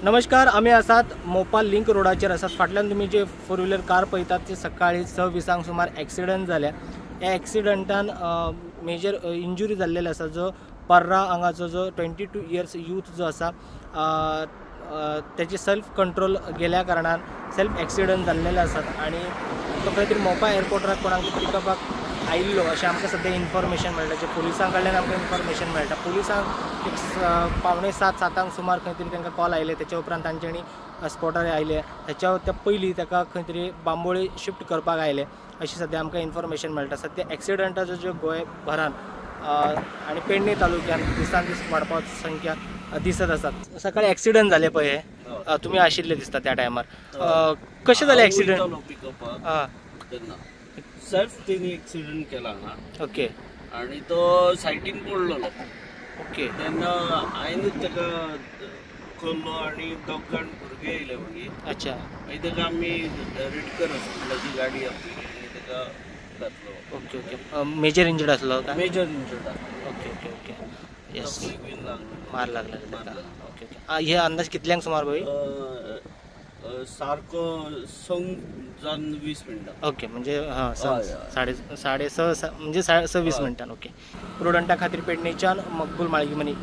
नमस्कार, आम्ही आसात मोपाल लिंक रोडाचेर आसात। फाटल्यान तुम्ही जे फोर व्हिलर कार पळयतात ती सकाळी 6:20 सुमार एक्सिडंट जाल्या। या एक्सिडंटान मेजर इंजुरी जाल्लेले आसा। जो पर्रा हांगाचो जो 22 इयर्स यूथ जो आसा त्याची सेल्फ कंट्रोल गेल्या कारणान सेल्फ एक्सिडंट जाल्लेले आसात आणि तो खंय तरी मोपा एअरपोर्टार कोणाक पिकअपाक आयिल्लो अशें आमकां सद्या इन्फॉर्मेशन मेळटा। जे पुलिसां कडल्यान आमकां इन्फॉर्मेशन मेळटा। पुलिसांक एक 6:45-7 सुमार खंय तरी तांकां कॉल आयले। त्याच्या उपरांत तांच्यांनी स्पॉटार आयले। त्या पयलीं ताका खंय तरी बांबोळी शिफ्ट करपाक आयले अशी सद्या आमकां इन्फॉर्मेशन मेळटा। सद्या एक्सिडंटाचो जो गोंयभरान आनी पेडणे तालुक्यान दिसान दीस वाडपाची संख्या दिसत आसात। सकाळी एक्सिडंट जाले पळय, तुमी आशिल्ले दिसता त्या टायमार। कशें जालें एक्सिडंट? सेल्फ तिने एक्सिडेंट केला ना। ओके। आणि तो सायटीन पडलेलो। ओके। तेन्ना हांवेंच ताका खोल्लो आणि दोगांक भुरगे येयले मागीर। अच्छा। मागीर ताका आमी रेडकर हॉस्पिटलाची गाडी आपली आनी ताका घातलो। Okay okay. मेजर इंजर्ड आसलो का? मेजर इंजर्ड आसलो। Okay okay okay. येस, मार लागला ताका। Okay okay. हे अंदाज कितल्यांक सुमार भाई? सारको 6:20 मिनटां। ओके, म्हणजे हां, 6:30 म्हणजे 6:20 मिनटान। ओके। प्रुडंटा खातीर पेडणेच्यान मकबूल माळगी मनी।